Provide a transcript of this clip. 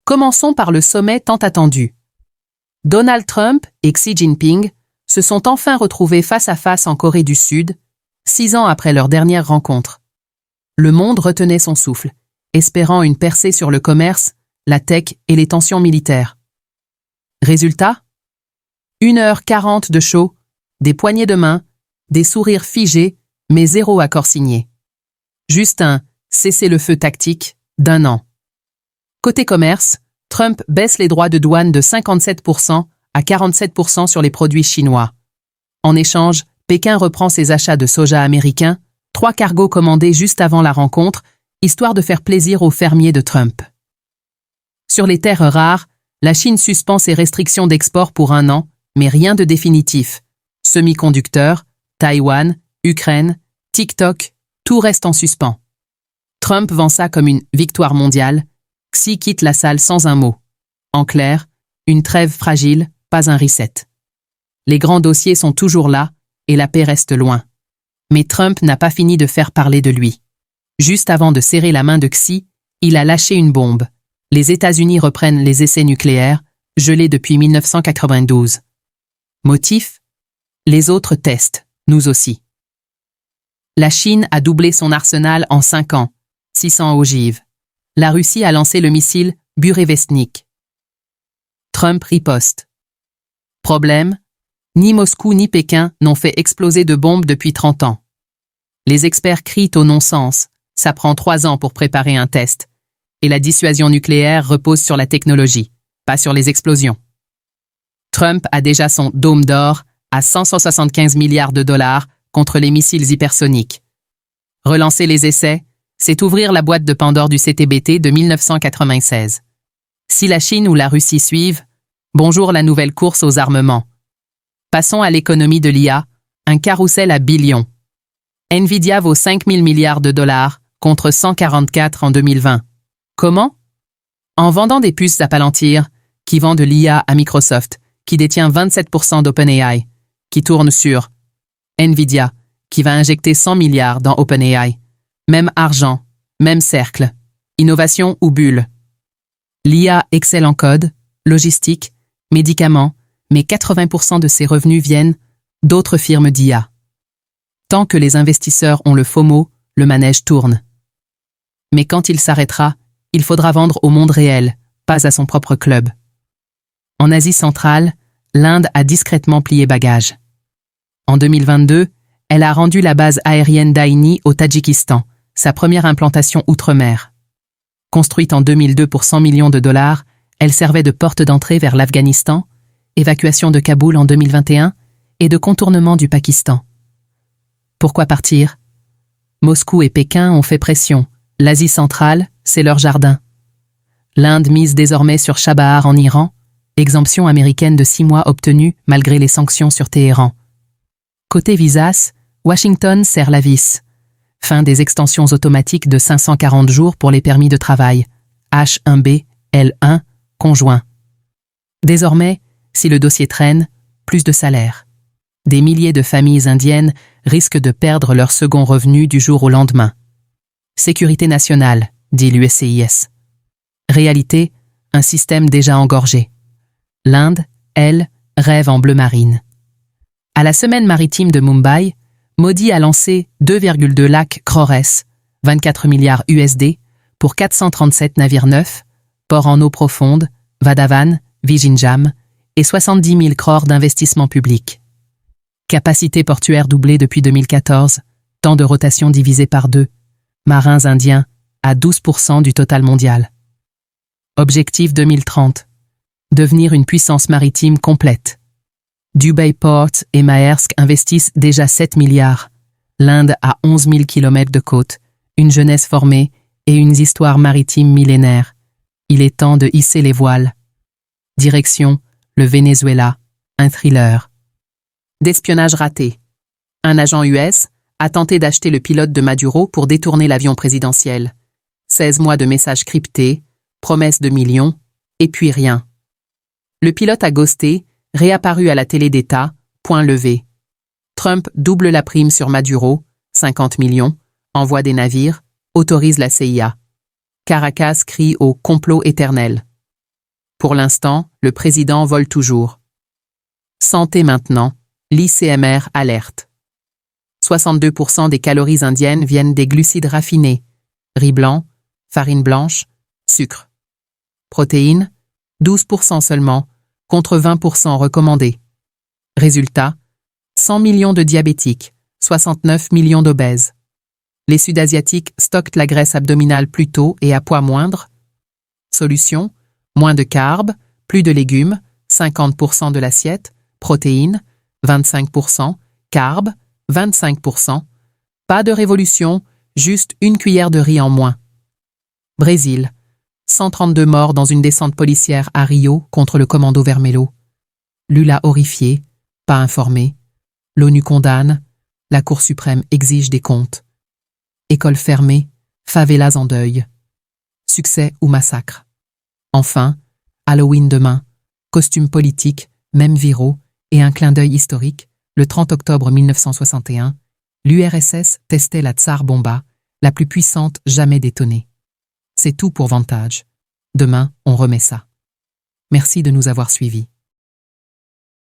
Commençons par le sommet tant attendu. Donald Trump et Xi Jinping se sont enfin retrouvés face à face en Corée du Sud, 6 ans après leur dernière rencontre. Le monde retenait son souffle, espérant une percée sur le commerce, la tech et les tensions militaires. Résultat ? 1h40 de show, des poignées de main, des sourires figés, mais zéro accord signé. Juste un cessez-le-feu tactique d'1 an. Côté commerce, Trump baisse les droits de douane de 57% à 47% sur les produits chinois. En échange, Pékin reprend ses achats de soja américain, 3 cargos commandés juste avant la rencontre, histoire de faire plaisir aux fermiers de Trump. Sur les terres rares, la Chine suspend ses restrictions d'export pour 1 an, mais rien de définitif. Semi-conducteurs, Taïwan, Ukraine, TikTok, tout reste en suspens. Trump vend ça comme une victoire mondiale. Xi quitte la salle sans un mot. En clair, une trêve fragile, pas un reset. Les grands dossiers sont toujours là, et la paix reste loin. Mais Trump n'a pas fini de faire parler de lui. Juste avant de serrer la main de Xi, il a lâché une bombe. Les États-Unis reprennent les essais nucléaires, gelés depuis 1992. Motif ? Les autres testent, nous aussi. La Chine a doublé son arsenal en 5 ans, 600 ogives. La Russie a lancé le missile Burevestnik. Trump riposte. Problème ? Ni Moscou ni Pékin n'ont fait exploser de bombes depuis 30 ans. Les experts crient au non-sens. Ça prend 3 ans pour préparer un test. Et la dissuasion nucléaire repose sur la technologie, pas sur les explosions. Trump a déjà son dôme d'or à 175 milliards de dollars contre les missiles hypersoniques. Relancer les essais, c'est ouvrir la boîte de Pandore du CTBT de 1996. Si la Chine ou la Russie suivent, bonjour la nouvelle course aux armements. Passons à l'économie de l'IA, un carrousel à billions. Nvidia vaut 5 000 milliards de dollars contre 144 en 2020. Comment ? En vendant des puces à Palantir, qui vend de l'IA à Microsoft, qui détient 27% d'OpenAI, qui tourne sur Nvidia, qui va injecter 100 milliards dans OpenAI. Même argent, même cercle, innovation ou bulle. L'IA excelle en code, logistique, médicaments, mais 80% de ses revenus viennent d'autres firmes d'IA. Tant que les investisseurs ont le FOMO, le manège tourne. Mais quand il s'arrêtera, il faudra vendre au monde réel, pas à son propre club. En Asie centrale, l'Inde a discrètement plié bagage. En 2022, elle a rendu la base aérienne d'Aini au Tadjikistan, sa première implantation outre-mer. Construite en 2002 pour 100 millions de dollars, elle servait de porte d'entrée vers l'Afghanistan, évacuation de Kaboul en 2021 et de contournement du Pakistan. Pourquoi partir ? Moscou et Pékin ont fait pression. L'Asie centrale, c'est leur jardin. L'Inde mise désormais sur Chabahar en Iran, exemption américaine de 6 mois obtenue malgré les sanctions sur Téhéran. Côté visas, Washington serre la vis. Fin des extensions automatiques de 540 jours pour les permis de travail. H1B, L1, conjoint. Désormais, si le dossier traîne, plus de salaire. Des milliers de familles indiennes risquent de perdre leur second revenu du jour au lendemain. Sécurité nationale, dit l'USCIS. Réalité, un système déjà engorgé. L'Inde, elle, rêve en bleu marine. À la semaine maritime de Mumbai, Modi a lancé 2,2 lacs Crores, 24 milliards USD, pour 437 navires neufs, ports en eau profonde, Vadavan, Vizhinjam, et 70 000 crores d'investissement public. Capacité portuaire doublée depuis 2014, temps de rotation divisé par 2, marins indiens à 12% du total mondial. Objectif 2030. Devenir une puissance maritime complète. Dubai Port et Maersk investissent déjà 7 milliards. L'Inde a 11 000 km de côte, une jeunesse formée et une histoire maritime millénaire. Il est temps de hisser les voiles. Direction, le Venezuela, un thriller. D'espionnage raté. Un agent US a tenté d'acheter le pilote de Maduro pour détourner l'avion présidentiel. 16 mois de messages cryptés, promesses de millions, et puis rien. Le pilote a ghosté, réapparu à la télé d'État, point levé. Trump double la prime sur Maduro, 50 millions, envoie des navires, autorise la CIA. Caracas crie au complot éternel. Pour l'instant, le président vole toujours. Santé maintenant, l'ICMR alerte. 62% des calories indiennes viennent des glucides raffinés, riz blanc, farine blanche, sucre. Protéines, 12% seulement, contre 20% recommandés. Résultat, 100 millions de diabétiques, 69 millions d'obèses. Les Sud-Asiatiques stockent la graisse abdominale plus tôt et à poids moindre. Solution, moins de carbs, plus de légumes, 50% de l'assiette, protéines, 25%, carbs, 25%. Pas de révolution, juste une cuillère de riz en moins. Brésil. 132 morts dans une descente policière à Rio contre le commando Vermelho. Lula horrifié, pas informé. L'ONU condamne, la Cour suprême exige des comptes. Écoles fermées, favelas en deuil. Succès ou massacre. Enfin, Halloween demain, costumes politiques, même viraux, et un clin d'œil historique, le 30 octobre 1961, l'URSS testait la Tsar Bomba, la plus puissante jamais détonnée. C'est tout pour Vantage. Demain, on remet ça. Merci de nous avoir suivis.